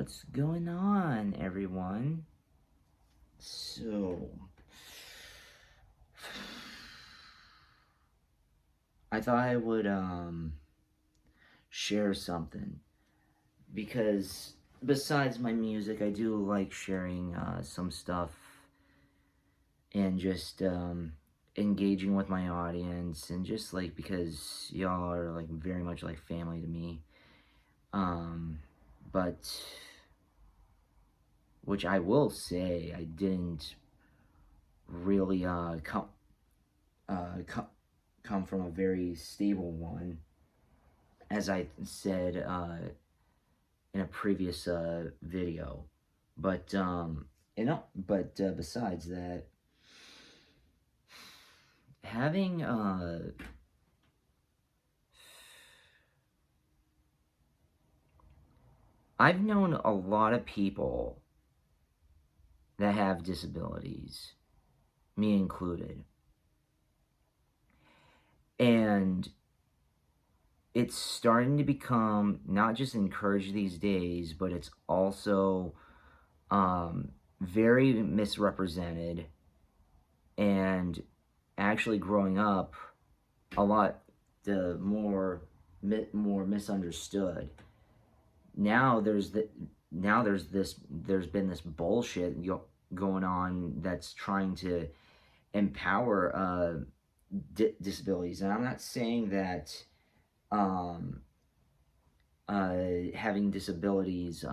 What's going on, everyone? So, I thought I would share something because besides my music, I do like sharing some stuff and just engaging with my audience, and just like because y'all are like very much like family to me. But which I will say, I didn't really come come from a very stable one, as I said in a previous video. But besides that, having I've known a lot of people that have disabilities, me included, and it's starting to become not just encouraged these days, but it's also very misrepresented, and actually growing up a lot the more misunderstood. Now there's been this bullshit going on that's trying to empower disabilities, and I'm not saying that um, having disabilities,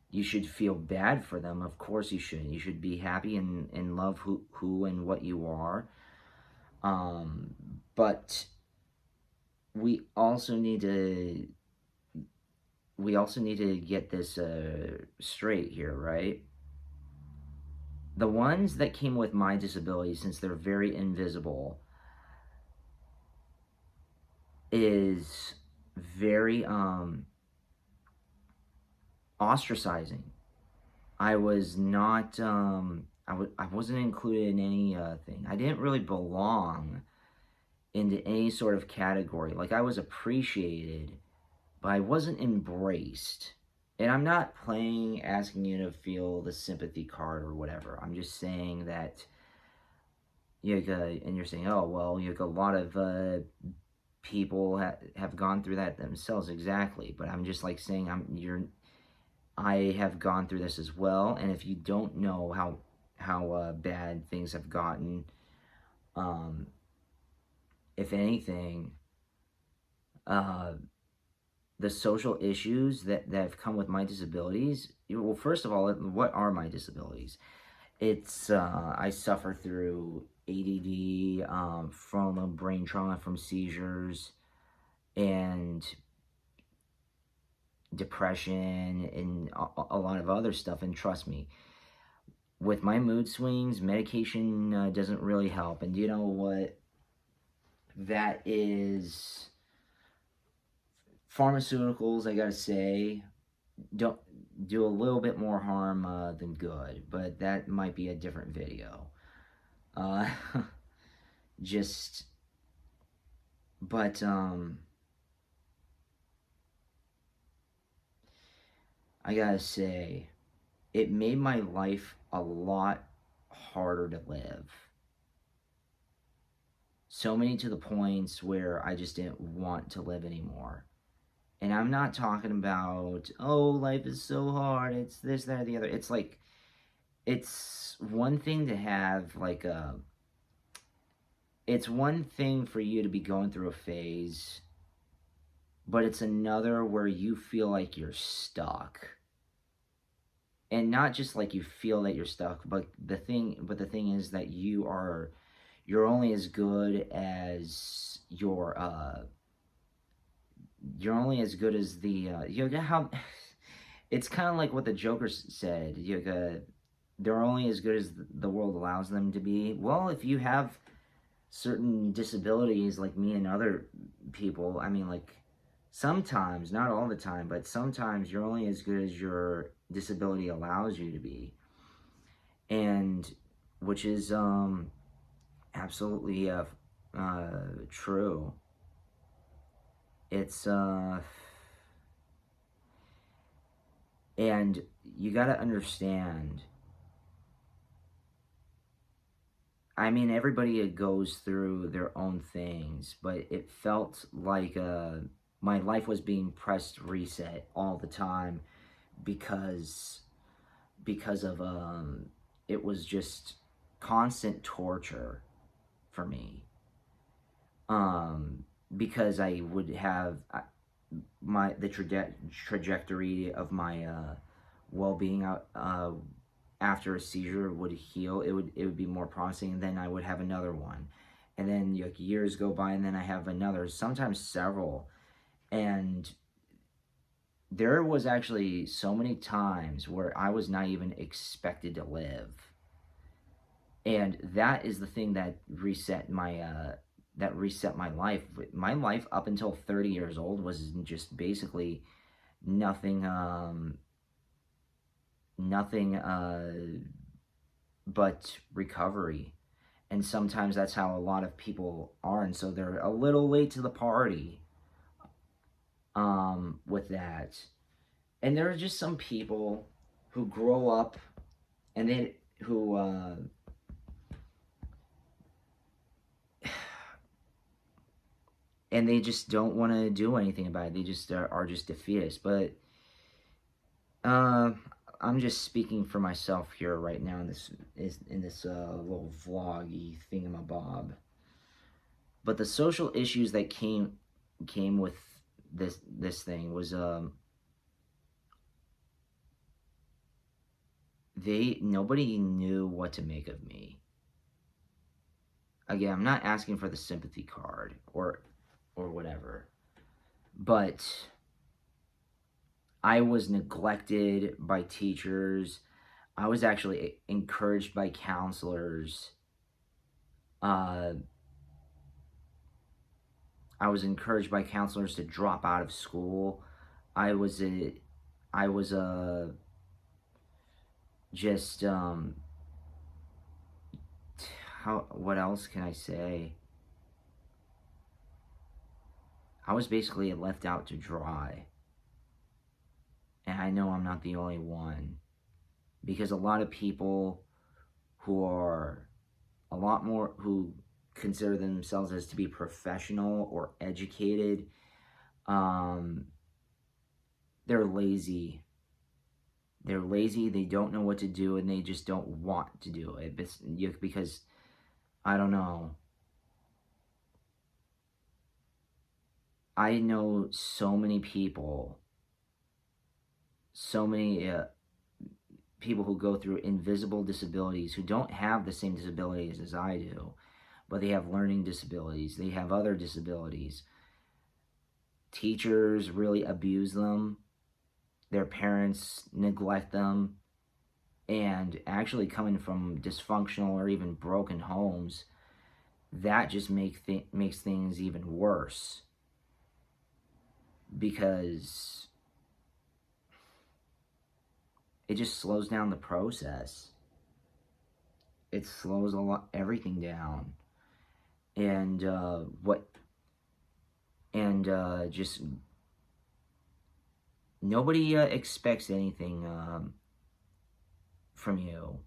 you should feel bad for them. Of course you shouldn't. You should be happy and love who and what you are. But we also need to get this straight here, right? The ones that came with my disability, since they're very invisible, is very ostracizing. I was not I wasn't included in any thing. I didn't really belong into any sort of category. Like, I was appreciated, but I wasn't embraced. And I'm not asking you to feel the sympathy card or whatever. I'm just saying that and you're saying, oh, well, a lot of people have gone through that themselves. Exactly. But I'm just like saying, I have gone through this as well. And if you don't know how bad things have gotten, if anything, the social issues that have come with my disabilities. Well, first of all, what are my disabilities? It's I suffer through ADD, from brain trauma from seizures, and depression, and a lot of other stuff. And trust me, with my mood swings, medication doesn't really help. And you know what? That is, pharmaceuticals, I gotta say, don't do a little bit more harm than good, but that might be a different video. Uh, just, but I gotta say, it made my life a lot harder to live. So many to the points where I just didn't want to live anymore. And I'm not talking about, oh, life is so hard, it's this, that, or the other. It's like, it's one thing to have like it's one thing for you to be going through a phase, but it's another where you feel like you're stuck. And not just like you feel that you're stuck, but the thing is that you're only as good as you're only as good as the how it's kind of like what the Joker said. They're only as good as the world allows them to be. Well, if you have certain disabilities like me and other people, I mean, like, sometimes, not all the time, but sometimes you're only as good as your disability allows you to be. And which is absolutely true. It's And you got to understand, I mean, everybody goes through their own things, but it felt like my life was being pressed reset all the time because of it was just constant torture for me. Because I would have my the trajectory of my well-being after a seizure would heal. It would be more promising, and then I would have another one, and then like years go by, and then I have another, sometimes several. And there was actually so many times where I was not even expected to live, and that is the thing that reset my life. My life up until 30 years old was just basically nothing nothing but recovery. And sometimes that's how a lot of people are, and so they're a little late to the party with that. And there are just some people who grow up and they who and they just don't want to do anything about it. They just are just defeatists. But uh, I'm just speaking for myself here right now in this little vloggy thingamabob. But the social issues that came with this thing was nobody knew what to make of me. Again, I'm not asking for the sympathy card or whatever, but I was neglected by teachers. I was actually encouraged by counselors. I was encouraged by counselors to drop out of school. I was just what else can I say? I was basically left out to dry. And I know I'm not the only one, because a lot of people who consider themselves as to be professional or educated, they're lazy. They're lazy, they don't know what to do, and they just don't want to do it because, I don't know. I know so many people who go through invisible disabilities, who don't have the same disabilities as I do, but they have learning disabilities, they have other disabilities. Teachers really abuse them, their parents neglect them, and actually coming from dysfunctional or even broken homes, that just makes things even worse, because it just slows down the process. It slows everything down, and just nobody expects anything from you.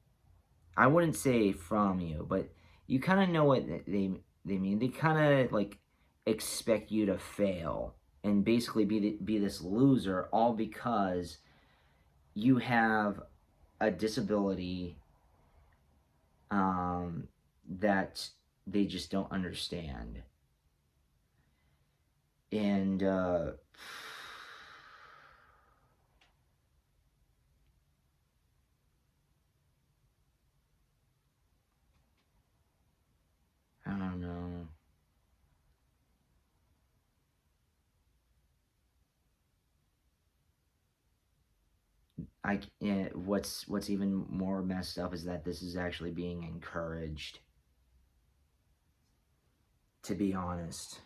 I wouldn't say from you, but you kind of know what they mean. They kind of like expect you to fail and basically be this loser, all because you have a disability that they just don't understand. And I don't know. What's even more messed up is that this is actually being encouraged, to be honest.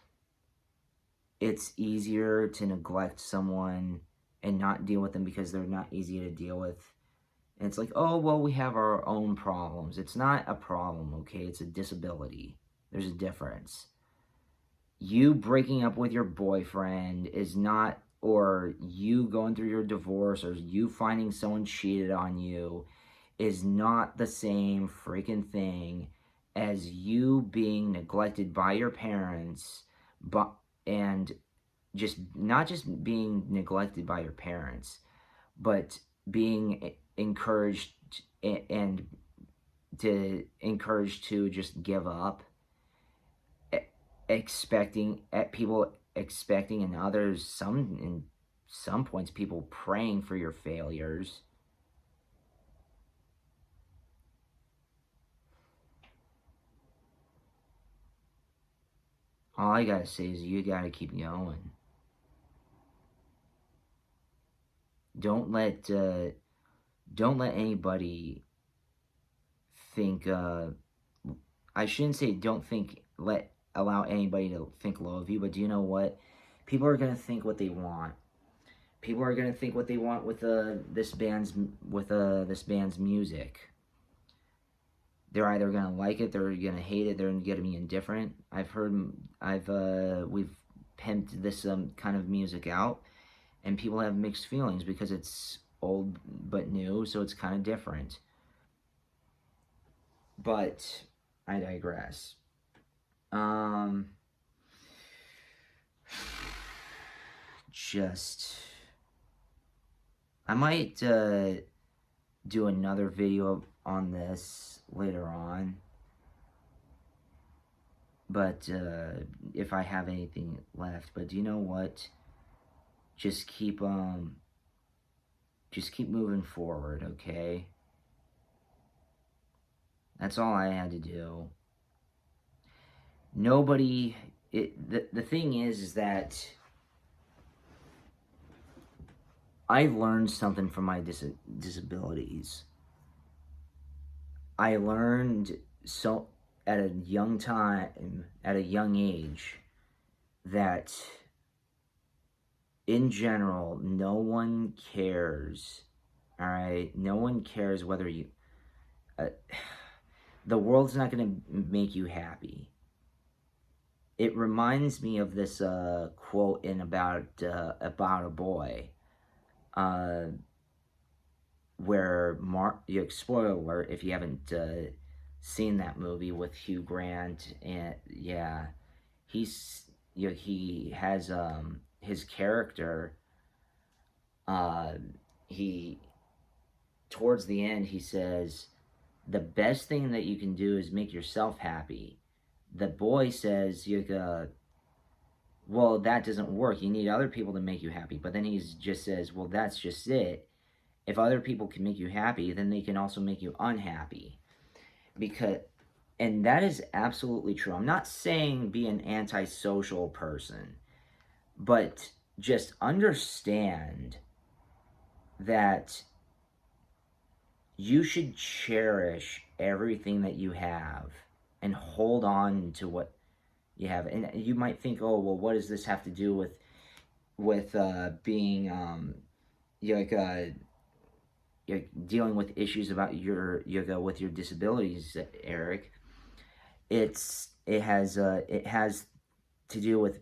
It's easier to neglect someone and not deal with them because they're not easy to deal with. And it's like, oh, well, we have our own problems. It's not a problem, okay? It's a disability. There's a difference. You breaking up with your boyfriend is not or you going through your divorce, or you finding someone cheated on you, is not the same freaking thing as you being neglected by your parents, but and just not just being neglected by your parents, but being encouraged and to encourage to just give up, expecting at people expecting, and others, some in some points, people praying for your failures. All I gotta say is you gotta keep going. Don't let uh, don't let anybody think. I shouldn't say don't think. Let allow anybody to think low of you. But do you know what? People are gonna think what they want. People are gonna think what they want with this band's music. They're either gonna like it, they're gonna hate it, they're gonna be indifferent. We've pimped this kind of music out, and people have mixed feelings because it's old but new, so it's kind of different. But I digress. Um, just I might do another video on this later on, but if I have anything left. But do you know what? Just keep moving forward, okay? That's all I had to do. Nobody, the thing is that I learned something from my disabilities. I learned so at a young time, at a young age, that in general, no one cares. All right, no one cares whether you. Uh, the world's not going to make you happy. It reminds me of this quote in about a boy, uh, where spoiler alert if you haven't seen that movie with Hugh Grant, and yeah, he has his character, uh, he towards the end he says the best thing that you can do is make yourself happy. The boy says well, that doesn't work. You need other people to make you happy. But then he just says, well, that's just it. If other people can make you happy, then they can also make you unhappy. Because, and that is absolutely true. I'm not saying be an antisocial person, but just understand that you should cherish everything that you have and hold on to what you have. And you might think, oh, well, what does this have to do with being like you're dealing with issues about with your disabilities, Eric? It has to do with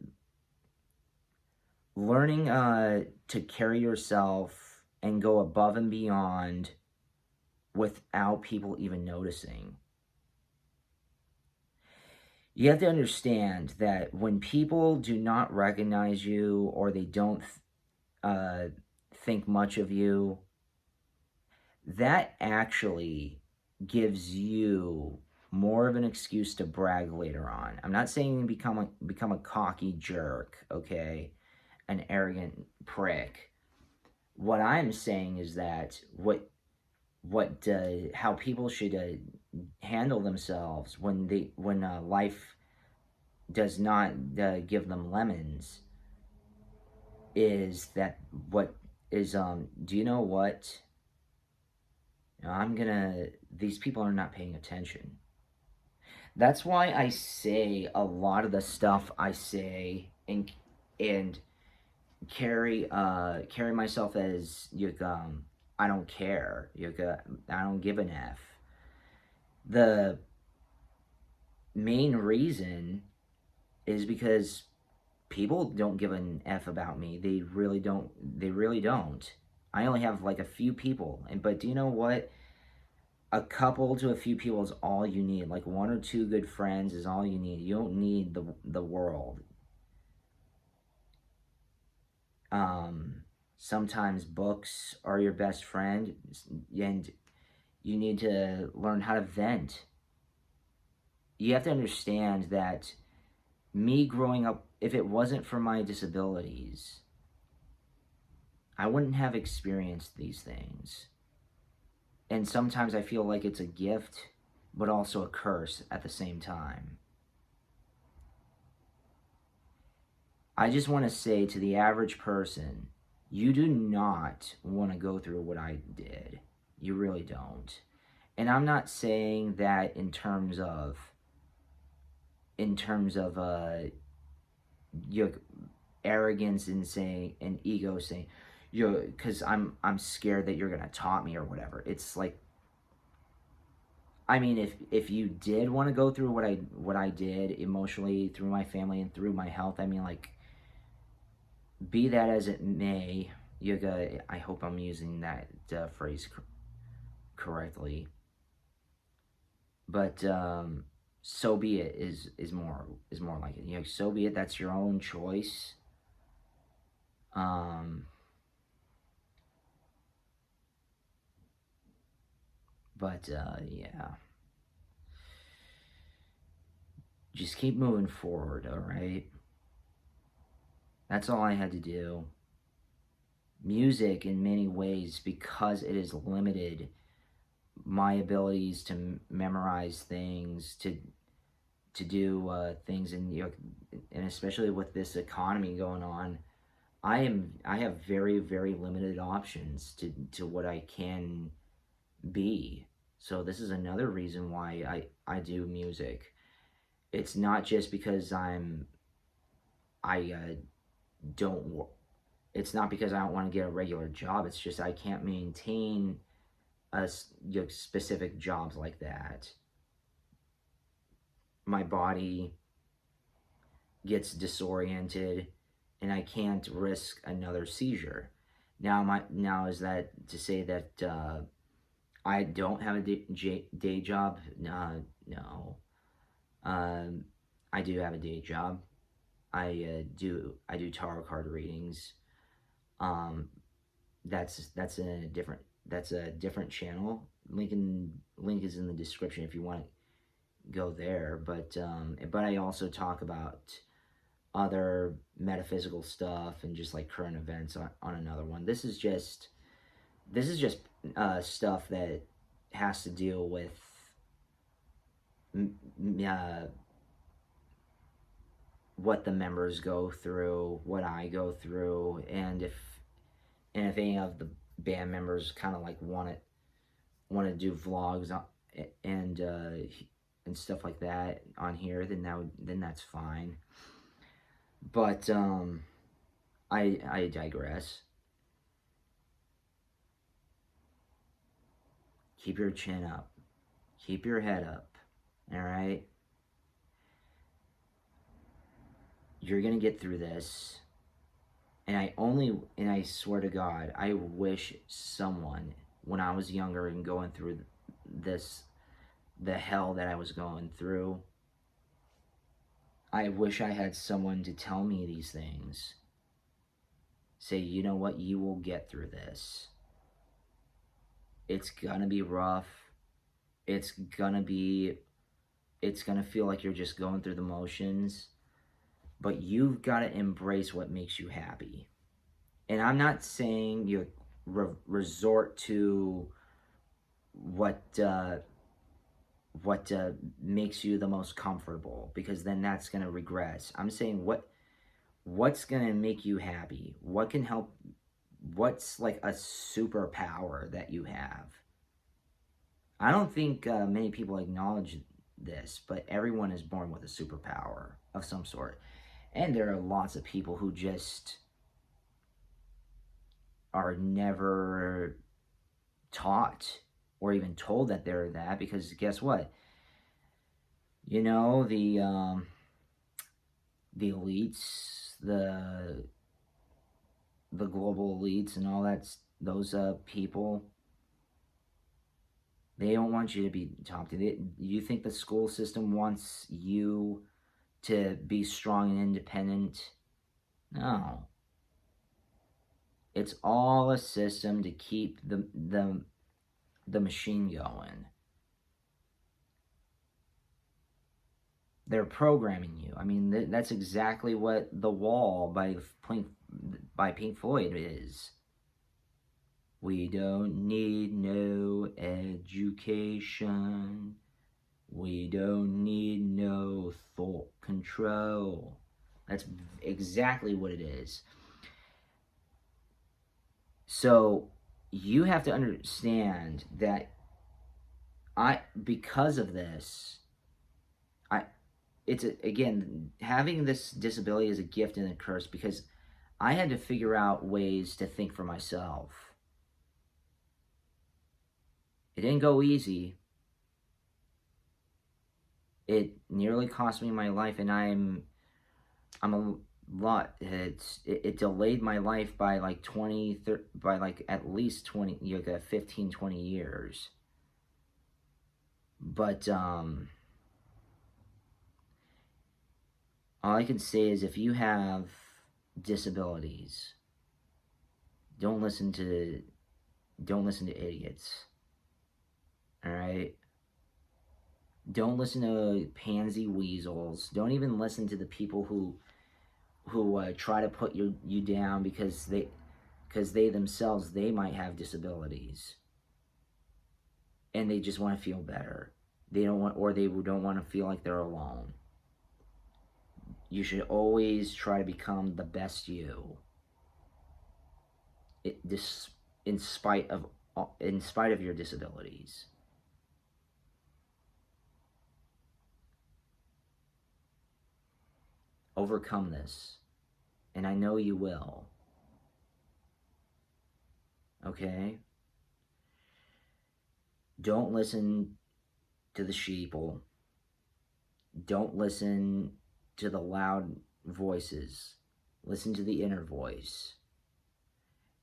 learning to carry yourself and go above and beyond without people even noticing. You have to understand that when people do not recognize you, or they don't uh, think much of you, that actually gives you more of an excuse to brag later on. I'm not saying become a cocky jerk, okay, an arrogant prick. What I'm saying is that how people should handle themselves when life does not give them lemons is that what is do you know what? These people are not paying attention. That's why I say a lot of the stuff I say, and carry myself as I don't care. I don't give an F. The main reason is because people don't give an F about me. They really don't. They really don't. I only have like a few people, and but do you know what? A couple to a few people is all you need. Like one or two good friends is all you need. You don't need the world. Um, Sometimes books are your best friend, and you need to learn how to vent. You have to understand that me growing up, if it wasn't for my disabilities, I wouldn't have experienced these things. And sometimes I feel like it's a gift, but also a curse at the same time. I just want to say to the average person, you do not want to go through what I did. You really don't. And I'm not saying that in terms of your arrogance and saying and ego saying you because I'm scared that you're gonna taunt me or whatever. It's like, I mean, if you did want to go through what I did emotionally through my family and through my health, I mean, like, be that as it may, Yoga, I hope I'm using that phrase correctly, but so be it is more like it. So be it. That's your own choice. Um, but yeah, just keep moving forward. All right, that's all I had to do. Music, in many ways, because it is limited my abilities to memorize things, to do things, and and especially with this economy going on, I have very very limited options to what I can be. So this is another reason why I do music. It's not just because I don't. It's not because I don't want to get a regular job. It's just I can't maintain specific jobs like that. My body gets disoriented, and I can't risk another seizure. Now is that to say that I don't have a day job? No. Um, I do have a day job. I do tarot card readings. Um, that's a different channel. Link is in the description if you want to go there. But I also talk about other metaphysical stuff and just like current events on another one. This is just stuff that has to deal with uh, what the members go through, what I go through, and if any of the band members kind of like want to do vlogs and and stuff like that on here, then that's fine. But I digress. Keep your chin up. Keep your head up. All right? You're going to get through this. And I swear to God, I wish someone, when I was younger and going through this, the hell that I was going through, I wish I had someone to tell me these things. Say, you know what, you will get through this. It's gonna be rough. It's gonna be, it's gonna feel like you're just going through the motions, but you've got to embrace what makes you happy. And I'm not saying you resort to what makes you the most comfortable, because then that's going to regress. I'm saying what's going to make you happy, what can help, what's like a superpower that you have. I don't think many people acknowledge this, but everyone is born with a superpower of some sort. And there are lots of people who just are never taught or even told that they're that, because guess what? The elites, the global elites and all those people, they don't want you to be talked to. You think the school system wants you to be strong and independent? No. It's all a system to keep the machine going. They're programming you. I mean, that's exactly what The Wall by Pink Floyd is. We don't need no education. We don't need no thought control. That's exactly what it is. So you have to understand that because of this, again, having this disability is a gift and a curse, because I had to figure out ways to think for myself. It didn't go easy. It nearly cost me my life, and I'm a lot. It delayed my life by like 20, 30, by like at least 20, 15, 20 years. But all I can say is, if you have disabilities, don't listen to idiots. All right? Don't listen to pansy weasels. Don't even listen to the people who try to put you down because they themselves, they might have disabilities, and they just want to feel better. They don't want to feel like they're alone. You should always try to become the best you. In spite of your disabilities. Overcome this, and I know you will. Okay? Don't listen to the sheeple. Don't listen to the loud voices. Listen to the inner voice.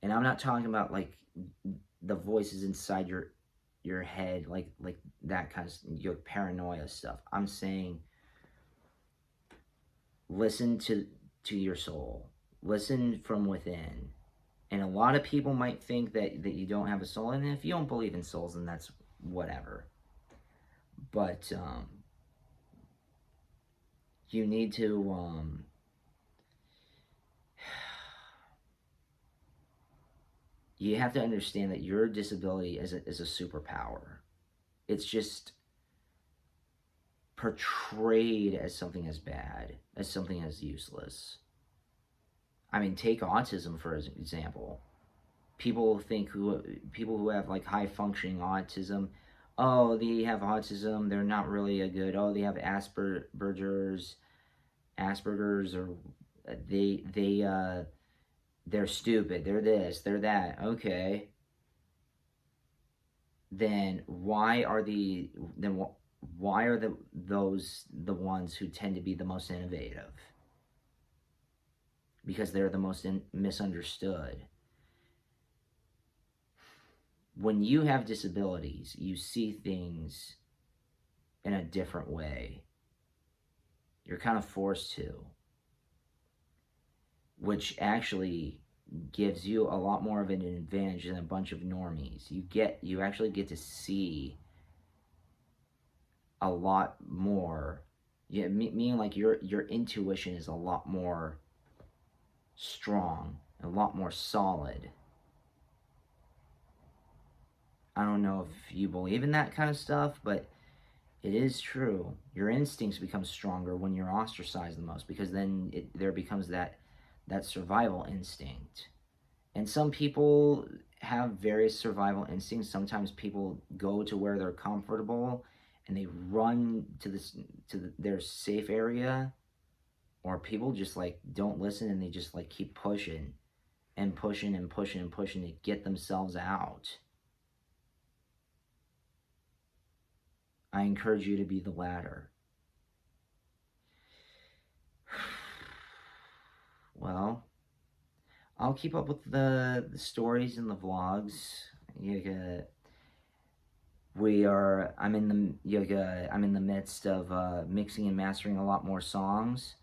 And I'm not talking about like the voices inside your head, like that kind of your paranoia stuff. I'm saying listen to your soul. Listen from within. And a lot of people might think that you don't have a soul, and if you don't believe in souls, then that's whatever. But you need to you have to understand that your disability is a superpower. It's just portrayed as something as bad, as something as useless. I mean, take autism for example. People who have like high functioning autism, oh, they have autism, they're not really a good, oh, they have Asperger's, or they're stupid, they're this, they're that. Okay. Then why are those the ones who tend to be the most innovative? Because they're the most misunderstood. When you have disabilities, you see things in a different way. You're kind of forced to, which actually gives you a lot more of an advantage than a bunch of normies. You actually get to see a lot more. Yeah, meaning like your intuition is a lot more strong, a lot more solid. I don't know if you believe in that kind of stuff, but it is true. Your instincts become stronger when you're ostracized the most, because then there becomes that survival instinct. And some people have various survival instincts. Sometimes people go to where they're comfortable and they run to their safe area, or people just like don't listen and they just like keep pushing and pushing and pushing and pushing to get themselves out. I encourage you to be the latter. well, I'll keep up with the stories and the vlogs. Yoga, I'm in the midst of mixing and mastering a lot more songs.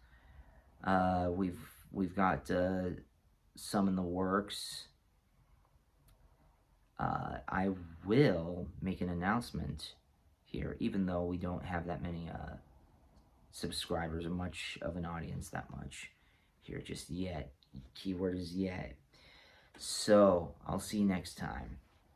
We've got some in the works. I will make an announcement here, even though we don't have that many subscribers or much of an audience that much here just yet. Keyword is yet. So I'll see you next time.